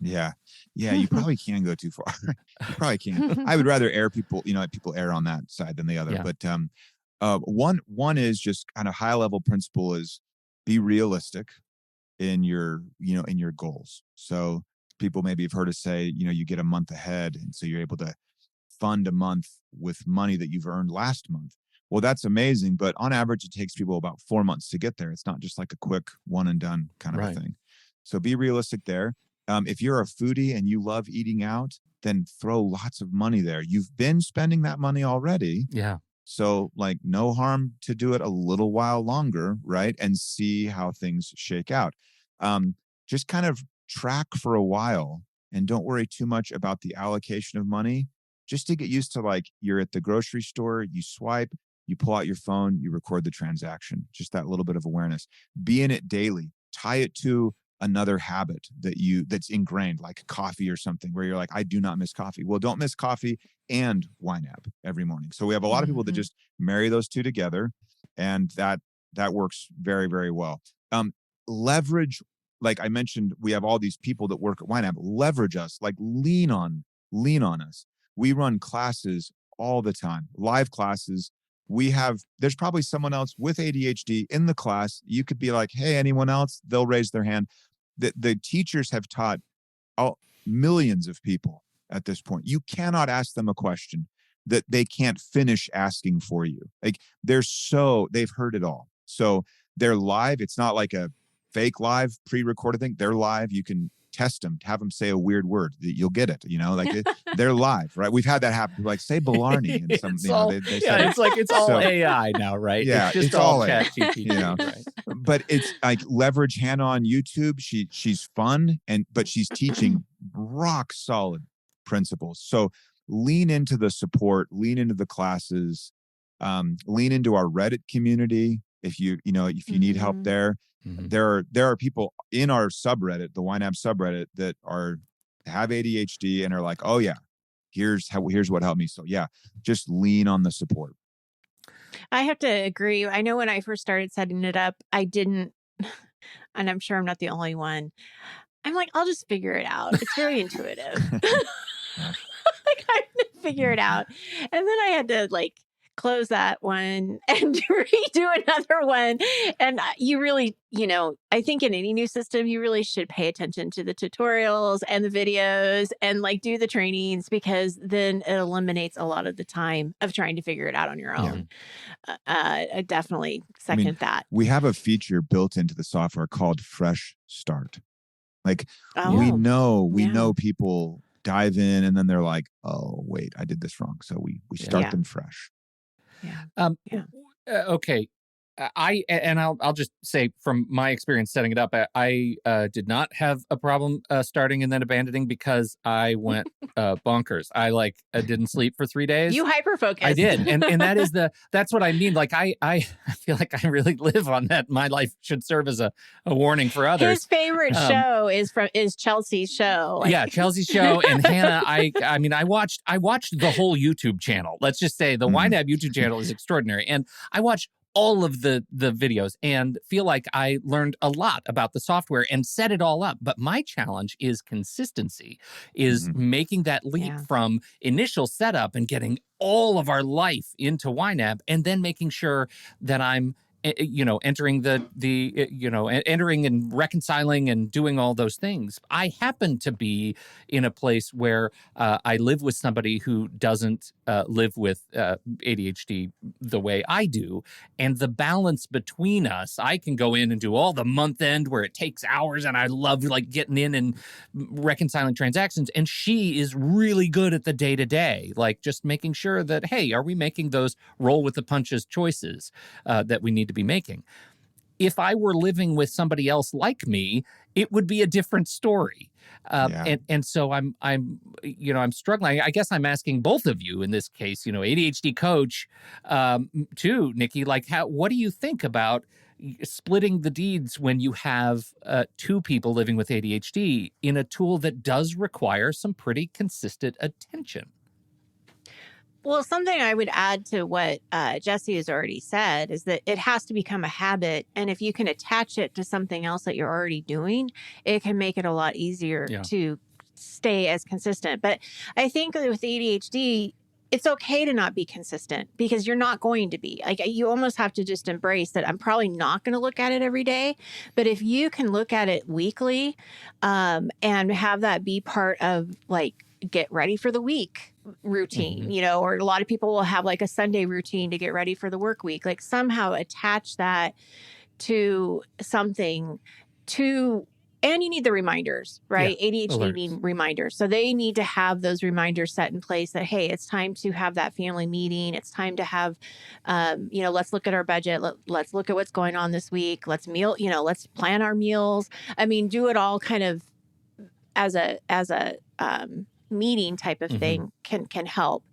Yeah. You probably can go too far. You probably can. I would rather people err on that side than the other. Yeah. But one is just kind of high level principle is be realistic in your goals. So people maybe have heard us say, you get a month ahead. And so you're able to fund a month with money that you've earned last month. Well, that's amazing. But on average, it takes people about 4 months to get there. It's not just like a quick one and done kind of a thing. So be realistic there. If you're a foodie and you love eating out, then throw lots of money there. You've been spending that money already. Yeah. So like no harm to do it a little while longer, right? And see how things shake out. Just kind of track for a while and don't worry too much about the allocation of money, just to get used to, like, you're at the grocery store, you swipe, you pull out your phone, you record the transaction, just that little bit of awareness. Be in it daily, tie it to another habit that's ingrained, like coffee or something, where you're like, I do not miss coffee. Well, don't miss coffee and YNAB every morning. So we have a lot of people that just marry those two together, and that works very, very well. Leverage, like I mentioned, we have all these people that work at YNAB. Leverage us, like lean on us. We run classes all the time, live classes. There's probably someone else with ADHD in the class. You could be like, hey, anyone else? They'll raise their hand. The teachers have taught millions of people at this point. You cannot ask them a question that they can't finish asking for you. Like they've heard it all. So they're live. It's not like a fake live pre-recorded thing. They're live. You can test them, have them say a weird word, you'll get it, they're live, right? We've had that happen. Like, say Blarney, and some, they say, it's like, it's all AI now, right? Yeah, it's just all ChatGPT, right? But it's like, leverage Hannah on YouTube. She's fun, but she's teaching rock solid principles. So lean into the support, lean into the classes, lean into our Reddit community. If you need help there. There are people in our subreddit, the YNAB subreddit, that have ADHD and are like, oh yeah, here's what helped me. So yeah, just lean on the support. I have to agree. I know when I first started setting it up, I didn't, and I'm sure I'm not the only one. I'm like, I'll just figure it out. It's very intuitive. Like, I had to figure it out. And then I had to close that one and redo another one. And you really, I think in any new system, you really should pay attention to the tutorials and the videos and do the trainings, because then it eliminates a lot of the time of trying to figure it out on your own. I definitely second that. We have a feature built into the software called Fresh Start. We know people dive in and then they're like, oh, wait, I did this wrong. So we start them fresh. Okay. I'll just say from my experience setting it up, I did not have a problem starting and then abandoning, because I went bonkers. I didn't sleep for 3 days. You hyper-focused. I did, and that's what I mean. I feel like I really live on that. My life should serve as a warning for others. His favorite show is Chelsea's show. Yeah, Chelsea's show, and Hannah. I watched the whole YouTube channel. Let's just say the YNAB YouTube channel is extraordinary, and I watched all of the videos and feel like I learned a lot about the software and set it all up. But my challenge is consistency, is making that leap from initial setup and getting all of our life into YNAB, and then making sure that I'm entering entering and reconciling and doing all those things. I happen to be in a place where I live with somebody who doesn't live with ADHD the way I do. And the balance between us, I can go in and do all the month end where it takes hours, and I love getting in and reconciling transactions. And she is really good at the day-to-day, just making sure that, hey, are we making those roll with the punches choices that we need to be making? If I were living with somebody else like me, it would be a different story. And so I'm struggling. I guess I'm asking both of you in this case, ADHD coach, too, Nikki, what do you think about splitting the deeds when you have two people living with ADHD in a tool that does require some pretty consistent attention. Well, something I would add to what Jesse has already said is that it has to become a habit. And if you can attach it to something else that you're already doing, it can make it a lot easier to stay as consistent. But I think with ADHD, it's okay to not be consistent because you're not going to be. Like, you almost have to just embrace that I'm probably not going to look at it every day. But if you can look at it weekly and have that be part of, like, get ready for the week routine, you know, or a lot of people will have like a Sunday routine to get ready for the work week, like somehow attach that to something and you need the reminders, right? ADHD need reminders. So they need to have those reminders set in place that, hey, it's time to have that family meeting. It's time to have, you know, let's look at our budget. Let's look at what's going on this week. Let's plan our meals. I mean, do it all kind of as a meeting type of thing can help.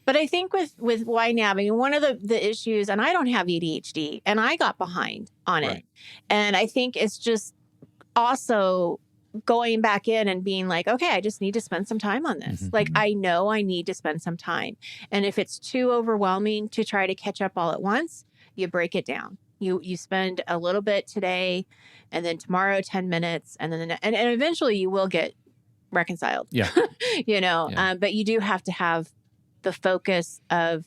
But I think with YNAB, I mean, one of the issues, and I don't have ADHD, and I got behind on it. And I think it's just also going back in and being like, okay, I just need to spend some time on this. Like, I know I need to spend some time. And if it's too overwhelming to try to catch up all at once, you break it down. You spend a little bit today, and then tomorrow 10 minutes, and then and eventually you will get reconciled. You know, but you do have to have the focus of,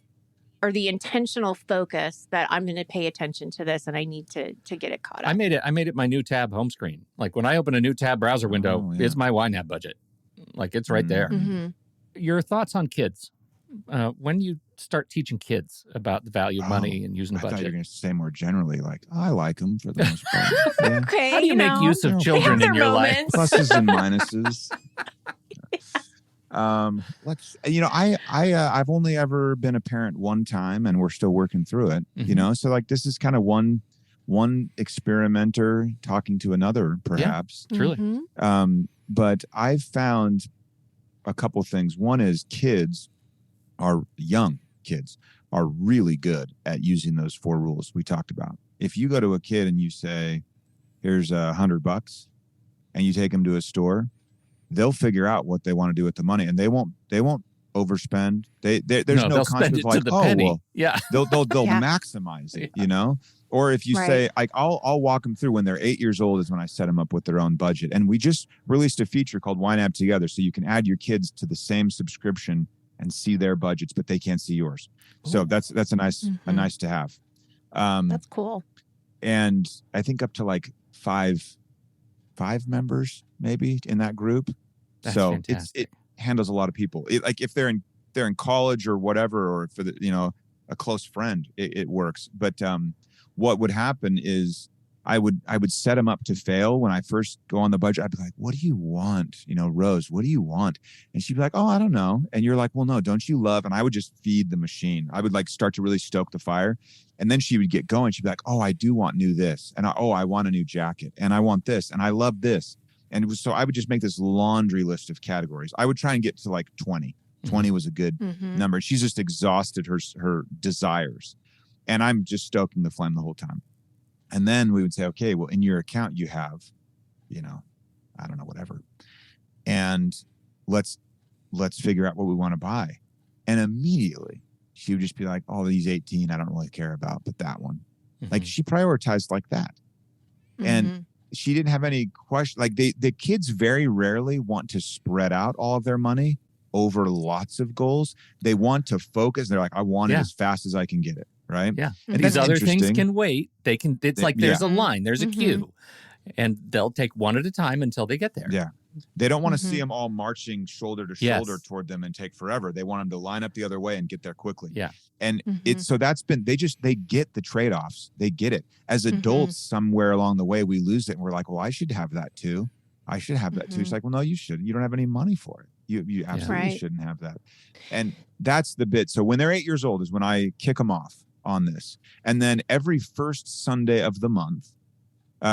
or the intentional focus that I'm going to pay attention to this and I need to get it caught up. I made it my new tab home screen. Like, when I open a new tab browser window, it's my YNAB budget. Like, it's right there. Your thoughts on kids? When you start teaching kids about the value of money and using a budget? I thought you were going to say more generally, like, I like them for the most part. Okay. How do you make use of children in your life? Pluses and minuses. I've only ever been a parent one time, and we're still working through it, you know? So, like, this is kind of one experimenter talking to another, perhaps. Truly. But I've found a couple things. One is young kids are really good at using those 4 rules we talked about. If you go to a kid and you say, here's $100, and you take them to a store, they'll figure out what they want to do with the money, and they won't overspend. There's no concept of like, penny. They'll maximize it, you know? Or if you say, like, I'll walk them through when they're 8 years old is when I set them up with their own budget. And we just released a feature called YNAB Together, so you can add your kids to the same subscription and see their budgets, but they can't see yours. Ooh. So that's a nice to have. That's cool. And I think up to like five members maybe in that group. That's so fantastic. it handles a lot of people. Like, if they're in college or whatever, or for a close friend, it works. But what would happen is I would set them up to fail when I first go on the budget. I'd be like, what do you want? Rose, what do you want? And she'd be like, oh, I don't know. And you're like, well, no, don't you love? And I would just feed the machine. I would like start to really stoke the fire. And then she would get going. She'd be like, oh, I do want new this. And I want a new jacket. And I want this. And I love this. And so I would just make this laundry list of categories. I would try and get to like 20. 20 was a good number. She's just exhausted her desires. And I'm just stoking the flame the whole time. And then we would say, okay, well, in your account, you have, I don't know, whatever. And let's figure out what we want to buy. And immediately she would just be like, oh, these 18, I don't really care about, but that one. Like, she prioritized like that. And she didn't have any question. Like, the kids very rarely want to spread out all of their money over lots of goals. They want to focus. They're like, I want it as fast as I can get it. Right. Yeah. And these other things can wait. It's like there's a line, there's a queue, and they'll take one at a time until they get there. Yeah. They don't want to see them all marching shoulder to shoulder toward them and take forever. They want them to line up the other way and get there quickly. Yeah. And so that's been, they get the trade-offs. They get it. As adults, somewhere along the way, we lose it. And we're like, well, I should have that too. I should have that too. It's like, well, no, you shouldn't. You don't have any money for it. You absolutely shouldn't have that. And that's the bit. So when they're 8 years old is when I kick them off on this. And then every first Sunday of the month,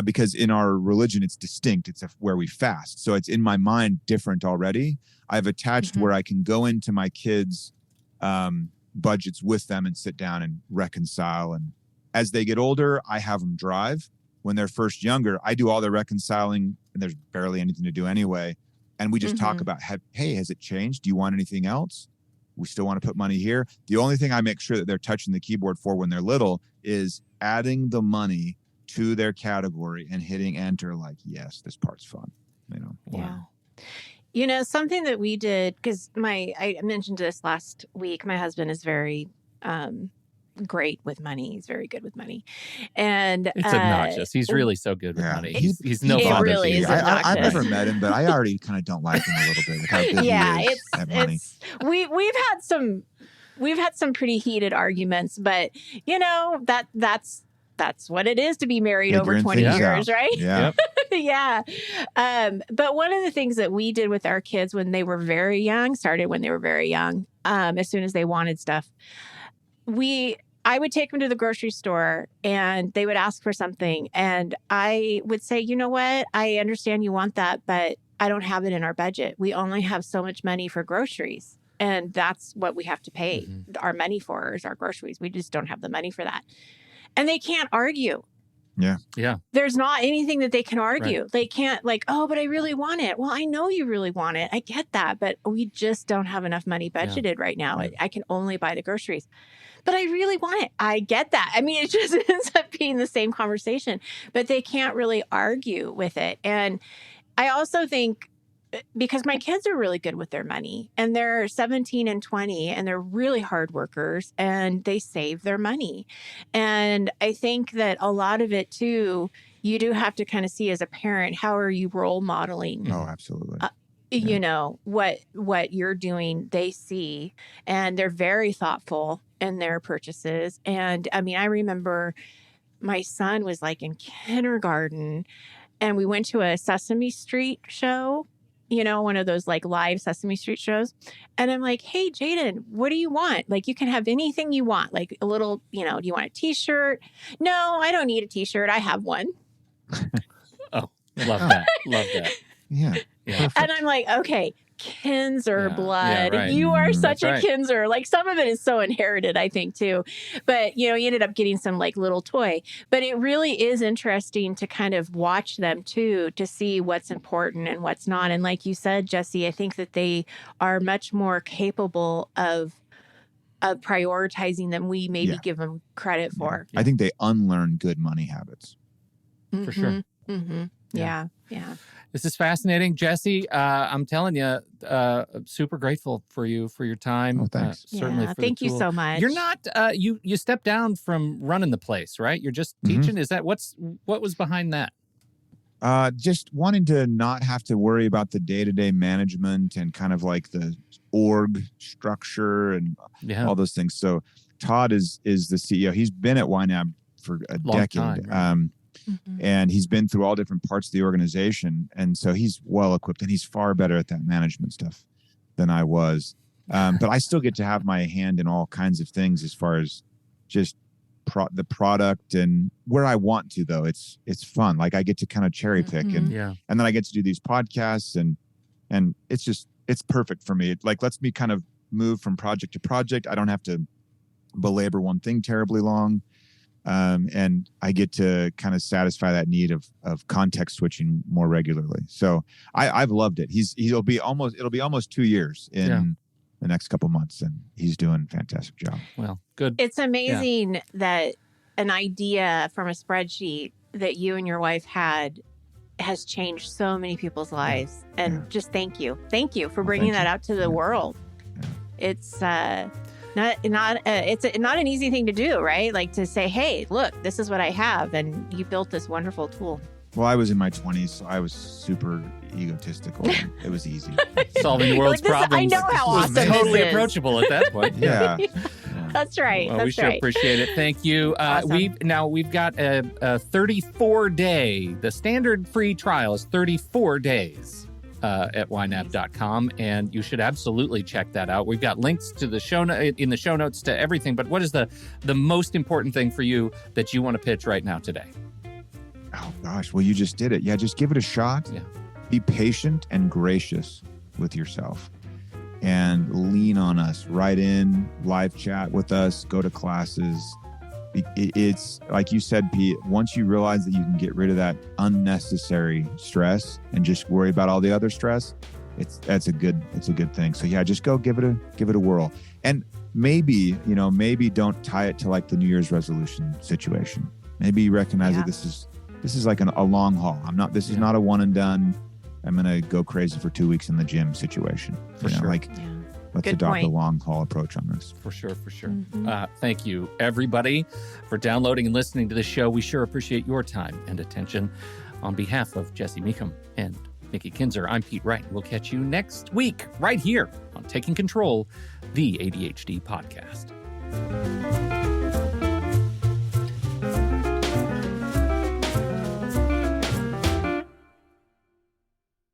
because in our religion, it's distinct. It's where we fast. So it's in my mind different already. I've attached where I can go into my kids' budgets with them and sit down and reconcile As they get older, I have them drive. When they're first younger, I do all the reconciling, and there's barely anything to do anyway. And we just talk about, hey, has it changed? Do you want anything else? We still want to put money here. The only thing I make sure that they're touching the keyboard for when they're little is adding the money to their category and hitting enter like, yes, this part's fun. You know? Yeah. You know, something that we did, because I mentioned this last week, my husband is very great with money. He's very good with money. And it's obnoxious. He's really so good with money. He's no it bother really to you. is obnoxious. I've never met him, but I already kind of don't like him a little bit with how good he is at money. We've had some pretty heated arguments, but you know, that's what it is to be married over 20 years, right? Yeah. Yeah. But one of the things that we did with our kids when they were very young, started when they were very young, as soon as they wanted stuff, I would take them to the grocery store and they would ask for something. And I would say, you know what? I understand you want that, but I don't have it in our budget. We only have so much money for groceries. And that's what we have to pay our money for is our groceries. We just don't have the money for that. And they can't argue. Yeah. Yeah. There's not anything that they can argue. Right. They can't but I really want it. Well, I know you really want it. I get that. But we just don't have enough money budgeted right now. Right. I can only buy the groceries. But I really want it. I get that. I mean, it just ends up being the same conversation. But they can't really argue with it. And I also think because my kids are really good with their money and they're 17 and 20 and they're really hard workers and they save their money. And I think that a lot of it too, you do have to kind of see as a parent, how are you role modeling? Oh, absolutely. You know, what you're doing, they see, and they're very thoughtful in their purchases. And I mean, I remember my son was like in kindergarten and we went to a Sesame Street show. You know, one of those like live Sesame Street shows. And I'm like, hey, Jaden, what do you want? Like, you can have anything you want. Like a little, you know, do you want a t-shirt? No, I don't need a t-shirt. I have one. Oh, love that. Love that. Yeah. And I'm like, okay, Kinzer blood. right. You are such That's a right. Kinzer. Like some of it is so inherited, I think, too. But, you know, he ended up getting some like little toy. But it really is interesting to kind of watch them, too, to see what's important and what's not. And like you said, Jesse, I think that they are much more capable of prioritizing than we maybe give them credit for. I think they unlearn good money habits. For sure. Mm-hmm. Yeah. This is fascinating, Jesse. I'm telling you, super grateful for you for your time. Oh, thanks. Certainly. For Thank the you tool. so much. You're not. You stepped down from running the place, right? You're just teaching. Is that what was behind that? Just wanting to not have to worry about the day-to-day management and kind of like the org structure and all those things. So Todd is the CEO. He's been at YNAB for a decade. Time, right? And he's been through all different parts of the organization. And so he's well equipped and he's far better at that management stuff than I was. But I still get to have my hand in all kinds of things as far as just the product and where I want to, though. It's fun. Like I get to kind of cherry pick and then I get to do these podcasts and it's perfect for me. It like lets me kind of move from project to project. I don't have to belabor one thing terribly long. And I get to kind of satisfy that need of context switching more regularly. So I've loved it. It'll be almost 2 years in the next couple months, and he's doing a fantastic job. Well, good. It's amazing that an idea from a spreadsheet that you and your wife had has changed so many people's lives. And just thank you for bringing that out to the world. It's not an easy thing to do, right? Like to say, hey, look, this is what I have. And you built this wonderful tool. Well, I was in my 20s, so I was super egotistical. It was easy. Solving the world's problems. I know how awesome this totally is. approachable at that point. Yeah. That's right. Well, That's we sure appreciate it. Thank you. Awesome. We've got a 34-day. The standard free trial is 34 days. At YNAB.com, and you should absolutely check that out. We've got links to the show in the show notes to everything. But what is the most important thing for you that you want to pitch right now today? Oh gosh, well you just did it. Yeah, just give it a shot. Yeah. Be patient and gracious with yourself, and lean on us. Write in, live chat with us, go to classes. It's like you said, Pete, once you realize that you can get rid of that unnecessary stress and just worry about all the other stress, it's a good thing. So yeah, just go give it a whirl. And maybe don't tie it to like the New Year's resolution situation. Maybe you recognize that this is like a long haul. This is not a one and done, I'm going to go crazy for 2 weeks in the gym situation. Let's adopt a long haul approach on this. For sure. Thank you, everybody, for downloading and listening to the show. We sure appreciate your time and attention. On behalf of Jesse Mecham and Nikki Kinzer, I'm Pete Wright. We'll catch you next week right here on Taking Control, the ADHD podcast.